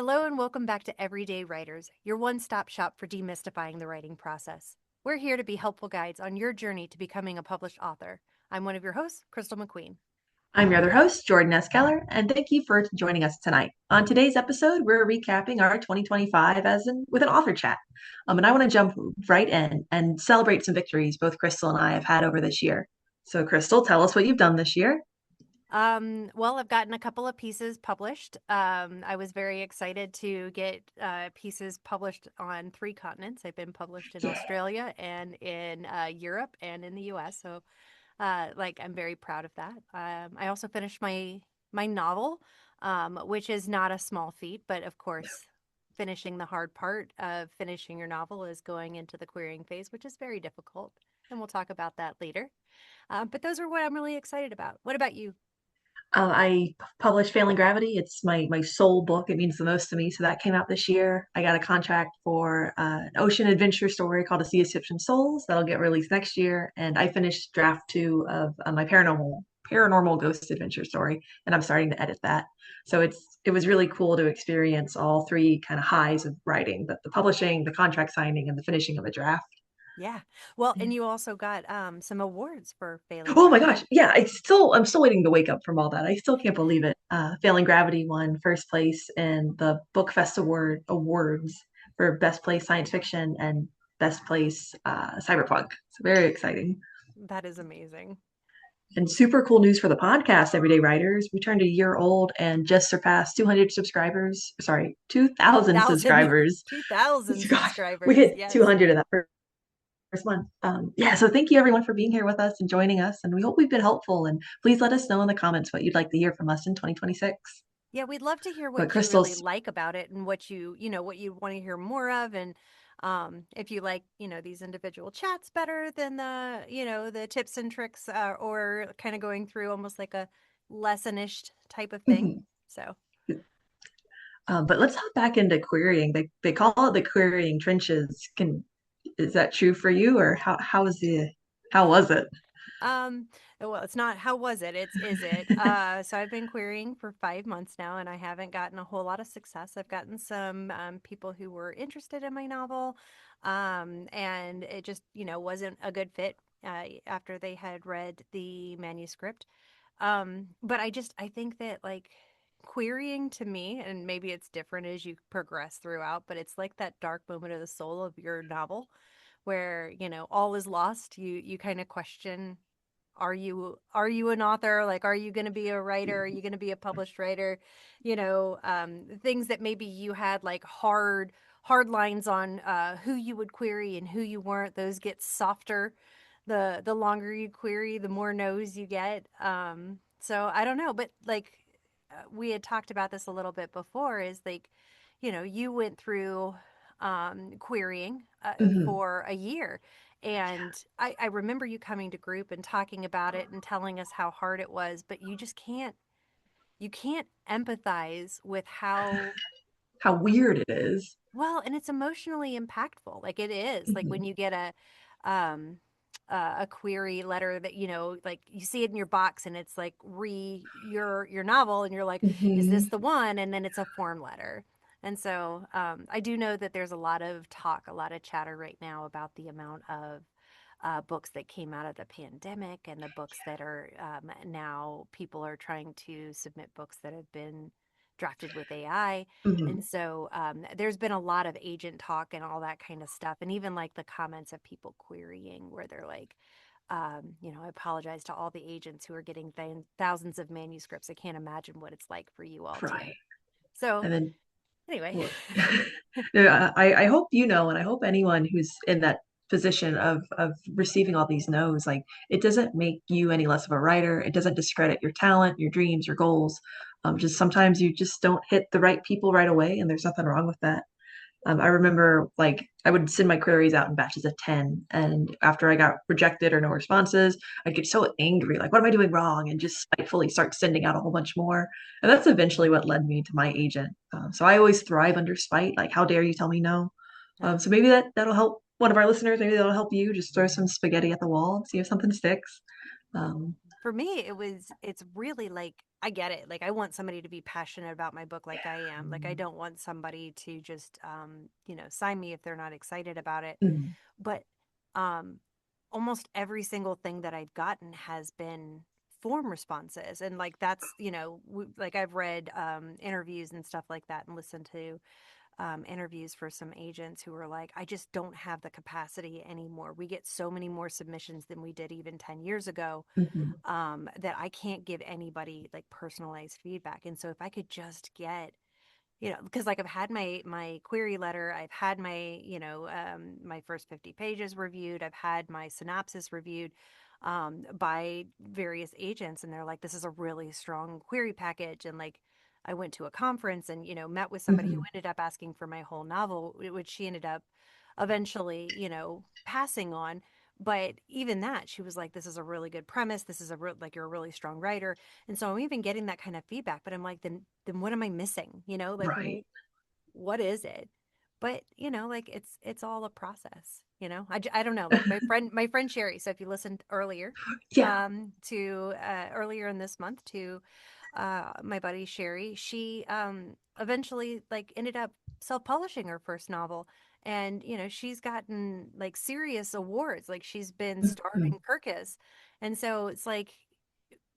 Hello and welcome back to Everyday Writers, your one stop shop for demystifying the writing process. We're here to be helpful guides on your journey to becoming a published author. I'm one of your hosts, Crystal McQueen. I'm your other host, Jordan S. Keller, and thank you for joining us tonight. On today's episode, we're recapping our 2025 with an author chat. And I want to jump right in and celebrate some victories both Crystal and I have had over this year. So, Crystal, tell us what you've done this year. Well, I've gotten a couple of pieces published. I was very excited to get pieces published on three continents. I've been published in Yeah. Australia and in Europe and in the US. So, I'm very proud of that. I also finished my novel, which is not a small feat, but of course, finishing the hard part of finishing your novel is going into the querying phase, which is very difficult, and we'll talk about that later. But those are what I'm really excited about. What about you? I published Failing Gravity. It's my soul book. It means the most to me. So that came out this year. I got a contract for an ocean adventure story called A Sea of Ships and Souls that'll get released next year. And I finished draft two of my paranormal ghost adventure story, and I'm starting to edit that. So it was really cool to experience all three kind of highs of writing: the publishing, the contract signing, and the finishing of a draft. Yeah. Well, and you also got some awards for Failing Oh my gosh. Gravity. Yeah, I'm still waiting to wake up from all that. I still can't believe it. Failing Gravity won first place in the Book Fest Awards for Best Place Science Fiction and Best Place Cyberpunk. So very exciting. That is amazing. And super cool news for the podcast, Everyday Writers. We turned a year old and just surpassed 200 subscribers. Sorry, 2,000 2,000, subscribers. 2,000 Gosh, we subscribers. hit Yes. 200 of that first month. Yeah, so thank you everyone for being here with us and joining us. And we hope we've been helpful. And please let us know in the comments what you'd like to hear from us in 2026. Yeah, we'd love to hear But what you really Crystal's, like about it and what what you want to hear more of. And if you like, these individual chats better than the tips and tricks or kind of going through almost like a lessonish type of thing. mhm. So, But let's hop back into querying. They call it the querying trenches. Is that true for you, or how was it? Um, well, it's not how was it? It's is it? So I've been querying for 5 months now, and I haven't gotten a whole lot of success. I've gotten some people who were interested in my novel, and it just wasn't a good fit after they had read the manuscript. But I think that like querying to me, and maybe it's different as you progress throughout, but it's like that dark moment of the soul of your novel where all is lost. You kind of question, are you an author? Like, are you going to be a writer? Are you going to be a published writer? Things that maybe you had like hard lines on who you would query and who you weren't, those get softer the longer you query, the more no's you get. So I don't know, but like we had talked about this a little bit before, is like, you went through querying Mhm. for a year. And I remember you coming to group and talking about it and telling us how hard it was, but you can't empathize with how How weird it is. well, and it's emotionally impactful. Like it is. Like when Mhm. you get um a query letter that like you see it in your box and it's like your novel and you're like, is this Mhm. the one? And then it's a form letter. And so I do know that there's a lot of talk, a lot of chatter right now about the amount of books that came out of the pandemic and the books that are now people are trying to submit books that have been drafted with AI. And Mhm. so there's been a lot of agent talk and all that kind of stuff. And even like the comments of people querying where they're like, I apologize to all the agents who are getting thousands of manuscripts. I can't imagine what it's like for you all too. Right. So And then anyway, Well, no, I hope you know, and I hope anyone who's in that position of receiving all these no's, like it doesn't make you any less of a writer. It doesn't discredit your talent, your dreams, your goals. Just sometimes you just don't hit the right people right away, and there's nothing wrong with that. I remember like I would send my queries out in batches of 10. And after I got rejected or no responses, I'd get so angry, like, what am I doing wrong? And just spitefully start sending out a whole bunch more. And that's eventually what led me to my agent. So I always thrive under spite. Like, how dare you tell me no? uh, So maybe that'll help one of our listeners. Maybe that'll help you just throw some spaghetti at the wall, see if something sticks. Um, for me, it's really like I get it. Like I want somebody to be passionate about my book like I am. Like I Yeah. don't want somebody to just sign me if they're not excited about it. Mhm. But um almost every single thing that I've gotten has been form responses, and like that's, like I've read interviews and stuff like that and listened to interviews for some agents who were like, I just don't have the capacity anymore. We get so many more submissions than we did even 10 years ago, Mhm. that I can't give anybody like personalized feedback. And so if I could just get, because like I've had my query letter, I've had my, my first 50 pages reviewed, I've had my synopsis reviewed by various agents, and they're like, this is a really strong query package. And like I went to a conference and met with somebody who Mhm. ended up asking for my whole novel, which she ended up eventually passing on. But even that, she was like, this is a really good premise, this is like you're a really strong writer. And so I'm even getting that kind of feedback, but I'm like, then what am I missing? Like Right. what is it? But like it's all a process. I don't know. Like my friend Sherry. So if you listened earlier, Yeah. to earlier in this month to my buddy Sherry, she eventually like ended up self-publishing her first novel, and she's gotten like serious awards. Like she's been starred Mhm. in Kirkus, and so it's like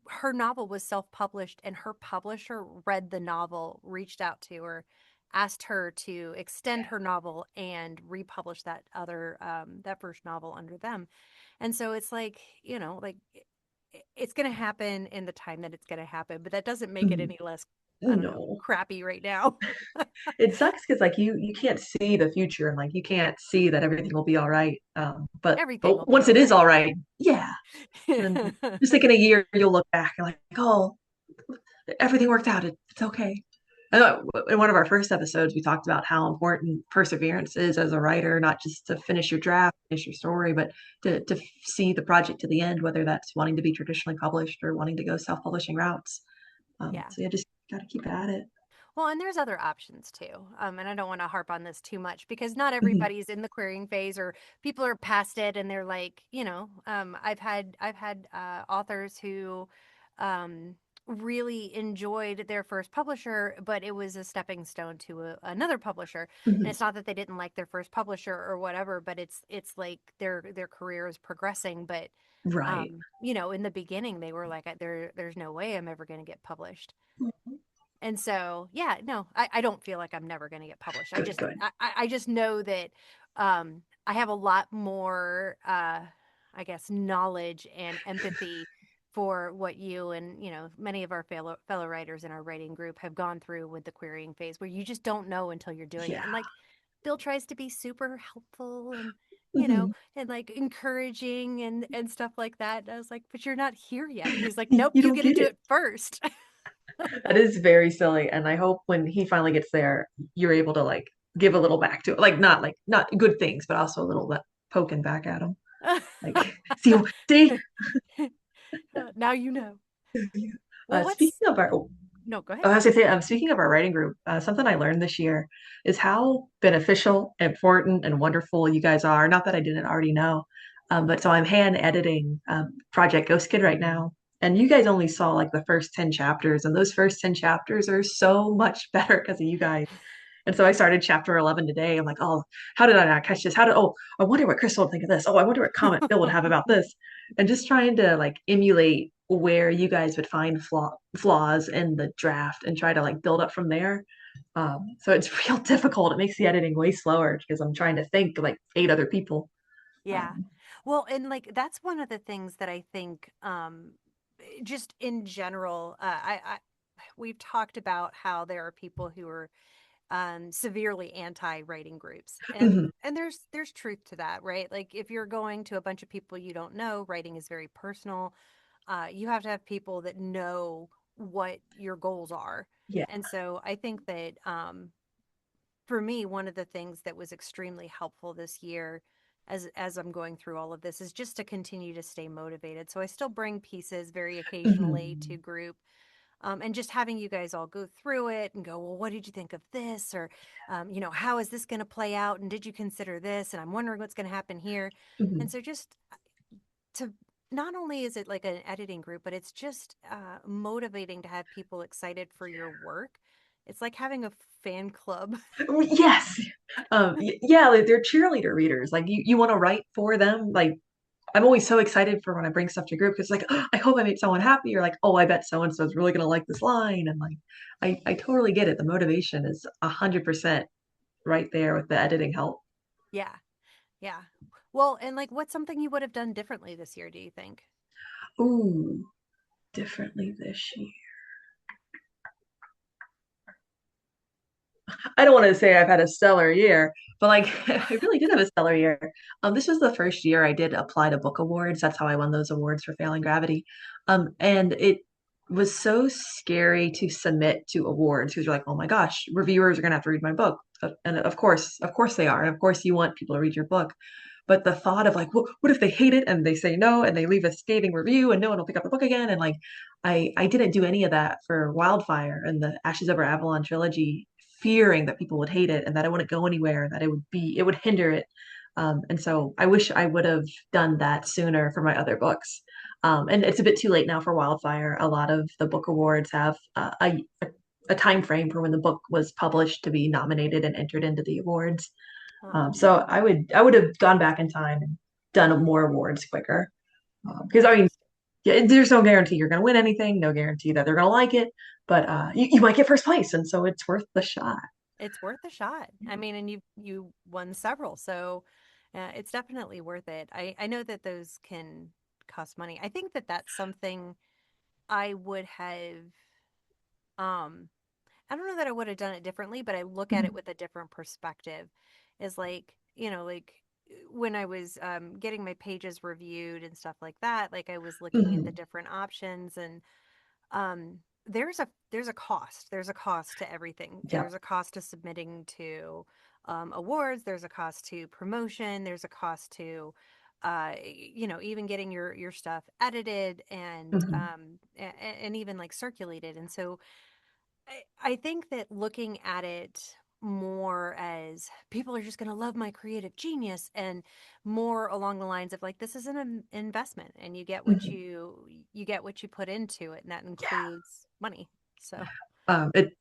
her novel was self-published, and her publisher read the novel, reached out to her, asked her to extend her novel and republish that first novel under them. And so it's like, like it's going to happen in the time that it's going to happen, but that doesn't make it Mhm. any less, I don't know, No. crappy right now. It sucks because like you can't see the future and like you can't see that everything will be all right. But Everything will but be once all it is right. all right, yeah. And just like in a year you'll look back and like, oh, everything worked out. It's okay. I know in one of our first episodes we talked about how important perseverance is as a writer, not just to finish your draft, finish your story, but to see the project to the end, whether that's wanting to be traditionally published or wanting to go self-publishing routes. Yeah. So you just got to keep at it. Well, and there's other options too. And I don't want to harp on this too much because not Mhm. everybody's in the querying phase, or people are past it and they're like, I've had authors who um, really enjoyed their first publisher, but it was a stepping stone to another publisher. And Mhm. it's not that they didn't like their first publisher or whatever, but it's like their career is progressing. But Right. in the beginning, they were like, there's no way I'm ever going to get published. Mhm. And so, yeah, no, I don't feel like I'm never going to get published. I Good, just, good. I just know that I have a lot more, I guess, knowledge and empathy for what you and many of our fellow writers in our writing group have gone through with the querying phase, where you just don't know until you're doing it. Yeah. And like Bill tries to be super helpful and Mhm. and like encouraging and stuff like that. And I was like, but you're not here yet. And he's like, You nope, you don't get to get do it. it first. That is very silly. And I hope when he finally gets there, you're able to like give a little back to it. Like not good things, but also a little poking back at him. Like, see. Now you know. Well, what's Speaking of our, no, go ahead. I was gonna say, speaking of our writing group, something I learned this year is how beneficial, important, and wonderful you guys are. Not that I didn't already know, but so I'm hand editing Project Ghost Kid right now, and you guys only saw like the first 10 chapters, and those first 10 chapters are so much better because of you guys. And so I started chapter 11 today. I'm like, oh, how did I not catch this? Oh, I wonder what Crystal would think of this. Oh, I wonder what comment Bill would have about this. And just trying to like emulate where you guys would find flaws in the draft and try to like build up from there. So it's real difficult. It makes the editing way slower because I'm trying to think like 8 other people. Yeah. Um, Well, and like that's one of the things that I think just in general, I we've talked about how there are people who are severely anti-writing groups, and mhm, there's truth to that, right? Like if you're going to a bunch of people you don't know, writing is very personal. You have to have people that know what your goals are. yeah. And so I think that for me, one of the things that was extremely helpful this year, as I'm going through all of this, is just to continue to stay motivated. So I still bring pieces very occasionally to Mhm, group, and just having you guys all go through it and go, well, what did you think of this? Or, how is this going to play out? And did you consider this? And I'm wondering what's going to happen here. mhm, And so just to not only is it like an editing group, but it's just motivating to have people excited for your work. It's like having a fan club. Yes. Yeah, like they're cheerleader readers. Like you want to write for them. Like I'm always so excited for when I bring stuff to group because like oh, I hope I make someone happy or like oh I bet so and so is really gonna like this line and like I totally get it. The motivation is 100% right there with the editing help. Yeah, yeah. Well, and like, what's something you would have done differently this year, do you think? Ooh, differently this year. I don't want to say I've had a stellar year, but like I really did have a stellar year. This was the first year I did apply to book awards. That's how I won those awards for Failing Gravity. And it was so scary to submit to awards because you're like, oh my gosh, reviewers are gonna have to read my book. And of course they are. And of course you want people to read your book. But the thought of like, what if they hate it and they say no and they leave a scathing review and no one will pick up the book again? And like, I didn't do any of that for Wildfire and the Ashes Over Avalon trilogy, fearing that people would hate it and that it wouldn't go anywhere, that it would hinder it. And so I wish I would have done that sooner for my other books. And it's a bit too late now for Wildfire. A lot of the book awards have a time frame for when the book was published to be nominated and entered into the awards. Oh, So I would have gone back in time and done more awards quicker. Because I mean, interesting. yeah, there's no guarantee you're going to win anything, no guarantee that they're going to like it, but you might get first place, and so it's worth the shot. It's worth a shot. I mean, and you won several, so it's definitely worth it. I know that those can cost money. I think that that's something I would have. Um, I don't know that I would have done it differently, but I look at it Mhm. with a different perspective. Is like, like when I was getting my pages reviewed and stuff like that, like I was looking at the Mhm. different options and there's a cost. There's a cost to everything. Yep. There's a cost to submitting to awards. There's a cost to promotion. There's a cost to even getting your stuff edited and Mhm. and even like circulated. And so I think that looking at it more as people are just going to love my creative genius and more along the lines of like this is an investment and Mhm. you get what you put into it and that Yeah. includes money. So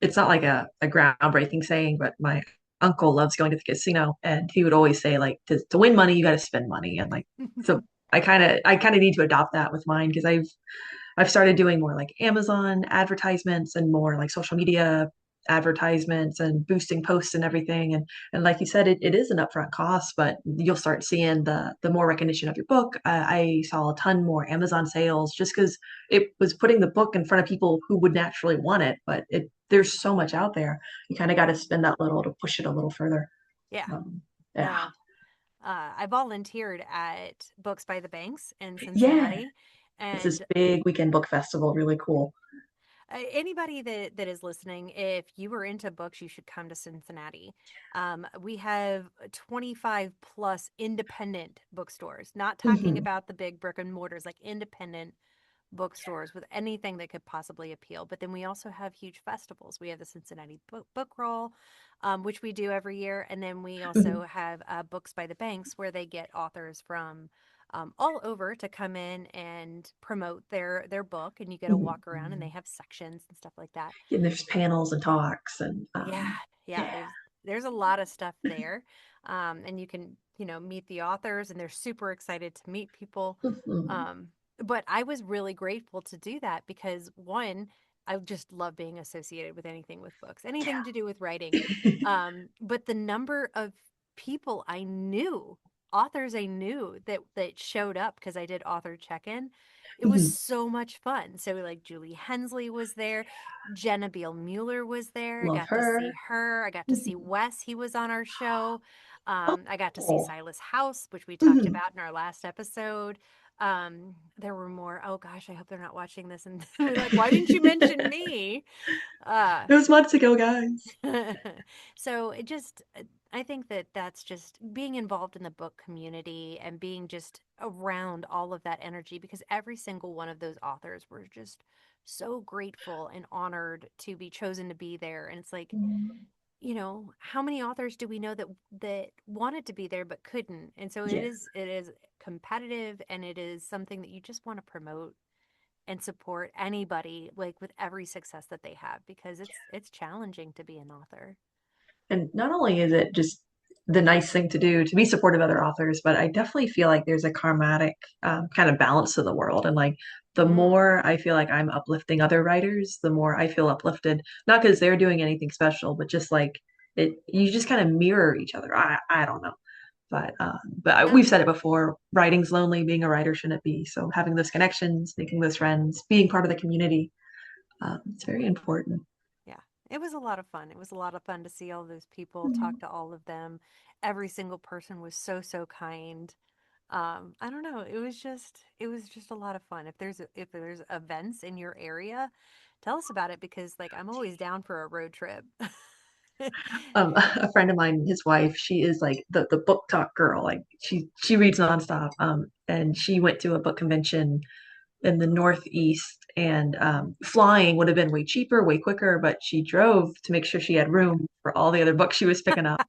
It's not like a groundbreaking saying, but my uncle loves going to the casino, and he would always say like to win money, you got to spend money, and like so I kind of need to adopt that with mine because I've started doing more like Amazon advertisements and more like social media advertisements and boosting posts and everything. And like you said, it is an upfront cost, but you'll start seeing the more recognition of your book. I saw a ton more Amazon sales just because it was putting the book in front of people who would naturally want it. But there's so much out there. You kind of got to spend that little to push it a little further. yeah, Yeah. no. I volunteered at Books by the Banks in Yeah. Cincinnati, It's this and big weekend book festival, really cool. anybody that is listening, if you are into books, you should come to Cincinnati. We have 25 plus independent bookstores, not talking Hmm. about the big brick and mortars, like independent bookstores with anything that could possibly appeal. But then we also have huge festivals. We have the Cincinnati Book Roll, which we do every year. And then we also Hmm. have Books by the Banks, where they get authors from all over to come in and promote their book. And you get to walk around and they have sections and stuff like that. And there's panels and talks and Yeah, yeah, yeah. there's a lot of stuff there. And you can, meet the authors and they're super excited to meet people. Mhm. Um, but I was really grateful to do that because one, I just love being associated with anything with books, anything to do with writing. But the number of people I knew, authors I knew that showed up because I did author check-in, it was Mhm. so much fun. So like Julie Hensley was there. Jenna Beal Mueller was there. I Love got to see her. her. I got to see Mhm. Wes. He was on our show. I got to see Oh. Silas House, which we talked Mhm. about in our last episode. There were more. Oh gosh, I hope they're not watching this and be like, why didn't you mention me? Uh, It was months ago, guys. so it just, I think that that's just being involved in the book community and being just around all of that energy because every single one of those authors were just so grateful and honored to be chosen to be there. And it's like, Mhm. how many authors do we know that wanted to be there but couldn't? And so it Yeah. is competitive, and it is something that you just want to promote and support anybody like with every success that they have, because it's challenging to be an author. And not only is it just the nice thing to do to be supportive of other authors, but I definitely feel like there's a karmatic kind of balance to the world. And like the Mm. more I feel like I'm uplifting other writers, the more I feel uplifted, not because they're doing anything special, but just like you just kind of mirror each other. I don't know. No. We've said it before, writing's lonely, being a writer shouldn't be. So having those connections, making those friends, being part of the community, it's very important. Yeah, it was a lot of fun. It was a lot of fun to see all those people, talk Mhm. to all of them. Every single person was so, so kind. I don't know. It was just a lot of fun. If there's events in your area, tell us about it, because like I'm always down for a road trip. A friend of mine, his wife, she is like the book talk girl. Like she reads nonstop. And she went to a book convention in the Northeast, and flying would have been way cheaper, way quicker, but she drove to make sure she had Oh my room for all the other books she was picking up.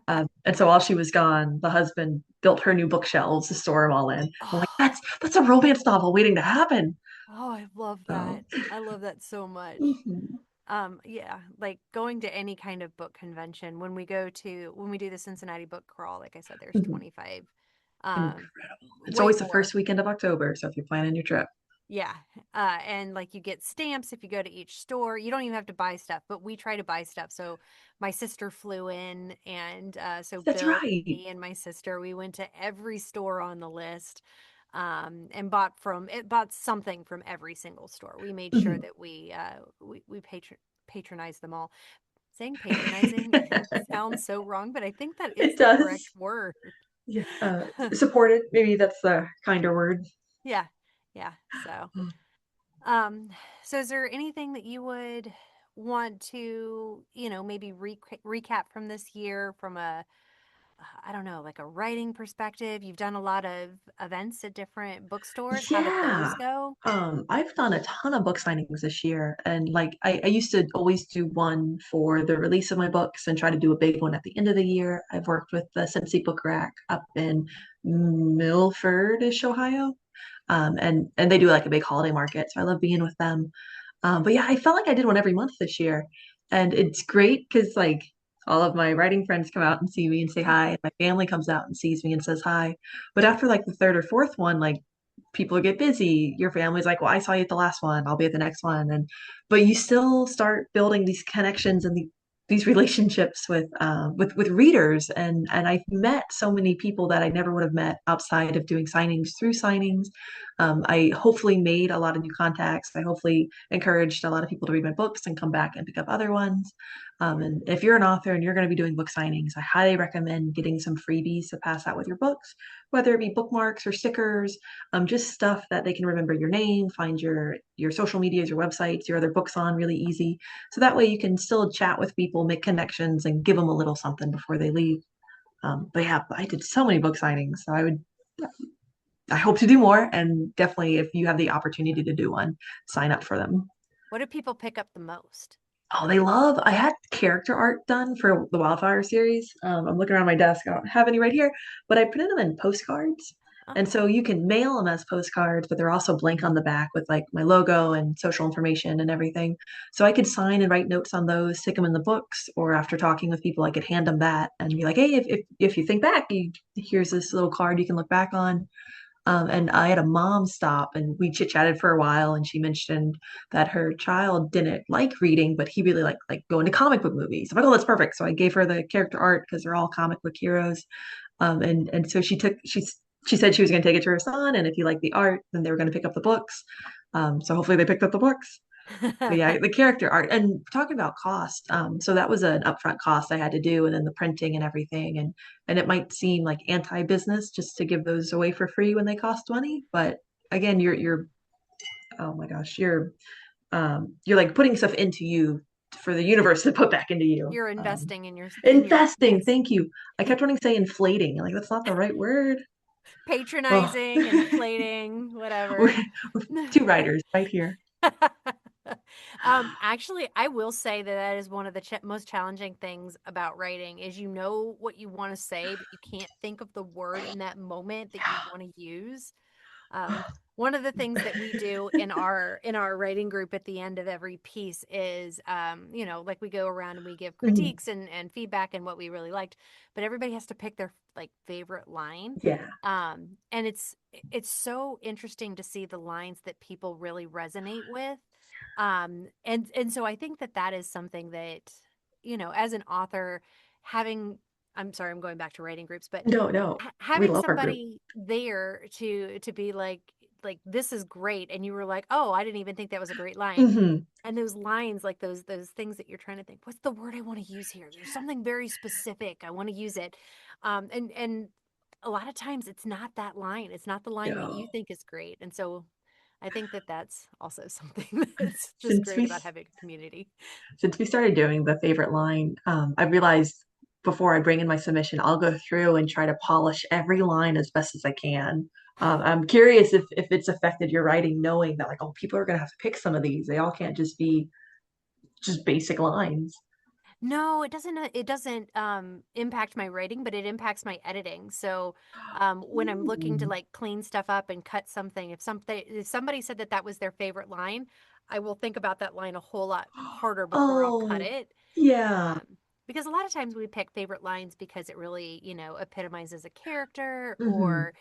And so while she was gone, the husband built her new bookshelves to store them all in. I'm like, God. that's a romance novel waiting to happen. Oh, I love So, that. I love that so much. mhm. Yeah, like going to any kind of book convention, when we do the Cincinnati book crawl, like I said, there's Mhm. 25, um, Incredible. It's way always the more. first weekend of October, so if you're planning your trip. Yeah. And like you get stamps if you go to each store. You don't even have to buy stuff, but we try to buy stuff. So my sister flew in, and so That's Bill, right. me, and my sister, we went to every store on the list, and bought something from every single store. We made sure Mhm. that we patronized them all. Saying patronizing sounds so wrong, but I think that is It the correct does. word. Yeah. Supported, maybe that's the kinder word. Yeah. Yeah. Um, so is there anything that you would want to, maybe recap from this year from I don't know, like a writing perspective? You've done a lot of events at different bookstores. How did those Yeah. go? I've done a ton of book signings this year, and like I used to always do one for the release of my books and try to do a big one at the end of the year. I've worked with the Cincy Book Rack up in Milfordish, Ohio, and they do like a big holiday market, so I love being with them. But yeah, I felt like I did one every month this year. And it's great because like all of my writing friends come out and see me and say hi. And my family comes out and sees me and says hi. But after like the third or fourth one, like people get busy. Your family's like, well, I saw you at the last one. I'll be at the next one. And but you still start building these connections and these relationships with readers. And I've met so many people that I never would have met outside of doing signings through signings. I hopefully made a lot of new contacts. I hopefully encouraged a lot of people to read my books and come back and pick up other ones. And if you're an author and you're going to be doing book signings, I highly recommend getting some freebies to pass out with your books, whether it be bookmarks or stickers, just stuff that they can remember your name, find your social medias, your websites, your other books on really easy. So that way you can still chat with people, make connections, and give them a little something before they leave. But yeah, I did so many book signings, so I hope to do more. And definitely, if you have the opportunity to do one, sign up for them. What do people pick up the most? Oh, they love. I had character art done for the Wildfire series. I'm looking around my desk. I don't have any right here, but I printed them in postcards. And so Oh, you can mail them as postcards, but they're also blank on the back with like my logo and social information and everything. So I could sign and write notes on those, stick them in the books, or after talking with people, I could hand them that and be like, hey, if you think back, here's this little card you can look back on. And I had a mom stop and we chit chatted for a while, and she mentioned that her child didn't like reading, but he really liked like going to comic book movies. I'm like, oh, that's perfect. So I gave her the character art because they're all comic book heroes. And so she said she was going to take it to her son, and if he liked the art, then they were going to pick up the books. So hopefully they picked up the books. But yeah, the character art and talking about cost. So that was an upfront cost I had to do, and then the printing and everything. And it might seem like anti-business just to give those away for free when they cost money, but again, you're oh my gosh, you're like putting stuff into you for the universe to put back into you. you're investing in your Investing, yes. thank you. I kept wanting to say inflating, like that's not the right word. Oh, Patronizing, inflating, we're, whatever. we're two writers right here. Actually, I will say that that is one of the most challenging things about writing is you know what you want to say, but you can't think of the word in that moment that you want to use. Um, One of the things that we do in our writing group at the end of every piece is, like we go around and we give Mhm. critiques and feedback and what we really liked, but everybody has to pick their like favorite line. Yeah. And it's so interesting to see the lines that people really resonate with. And so I think that that is something that, as an author, having I'm sorry, I'm going back to writing groups, but No, no. We having love our group. somebody there to be like this is great, and you were like, oh, I didn't even think that was a great line. Hmm. And those lines, like those things that you're trying to think, what's the word I want to use here? There's something very specific, I want to use it. And a lot of times it's not that line, it's not the line that you No. think is great. And so I think that that's also something that's just Since great we about having a community. since we started doing the favorite line, I realized before I bring in my submission, I'll go through and try to polish every line as best as I can. I'm curious if it's affected your writing, knowing that like, oh, people are gonna have to pick some of these. They all can't just be just basic lines. No, it doesn't. It doesn't impact my writing, but it impacts my editing. So when I'm looking to Ooh. like clean stuff up and cut something, if somebody said that that was their favorite line, I will think about that line a whole lot harder before I'll cut Oh, it. yeah. Um, because a lot of times we pick favorite lines because it really, epitomizes a character Hmm. or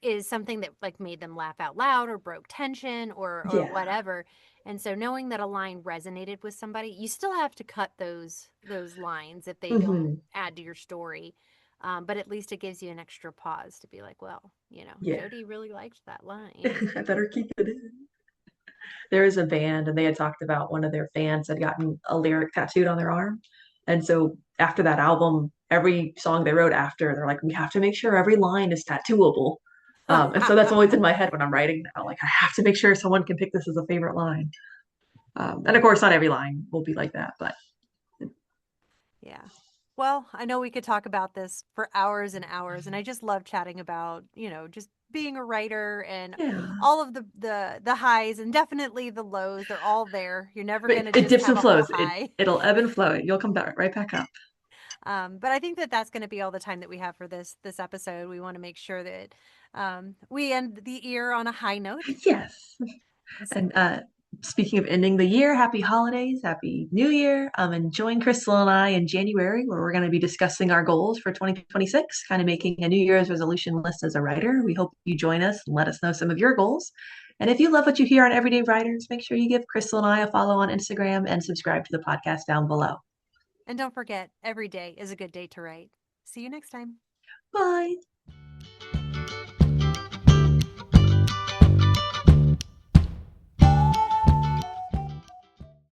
is something that like made them laugh out loud or broke tension or Yeah. whatever. And so knowing that a line resonated with somebody, you still have to cut those lines if they don't Hmm. add to your story. But at least it gives you an extra pause to be like, well, Yeah. Jody really liked that line. I better keep it in. There is a band and they had talked about one of their fans had gotten a lyric tattooed on their arm. And so after that album, every song they wrote after, they're like, we have to make sure every line is tattooable. And so that's always in my head when I'm writing now. Like, I have to make sure someone can pick this as a favorite line. And of course, not every line will be like that, but Yeah. Well, I know we could talk about this for hours and hours, and I just love chatting about, just being a writer and yeah. all of the highs and definitely the lows. They're all there. You're never But going to it just dips have and a whole flows. high. It'll ebb and flow. You'll come back right back up. But I think that that's going to be all the time that we have for this episode. We want to make sure that we end the year on a high note. Yes. So, And speaking of ending the year, happy holidays, happy new year. And join Crystal and I in January where we're going to be discussing our goals for 2026, kind of making a New Year's resolution list as a writer. We hope you join us and let us know some of your goals. And if you love what you hear on Everyday Writers, make sure you give Crystal and I a follow on Instagram and subscribe to the podcast down below. and don't forget, every day is a good day to write. See you next time. Bye.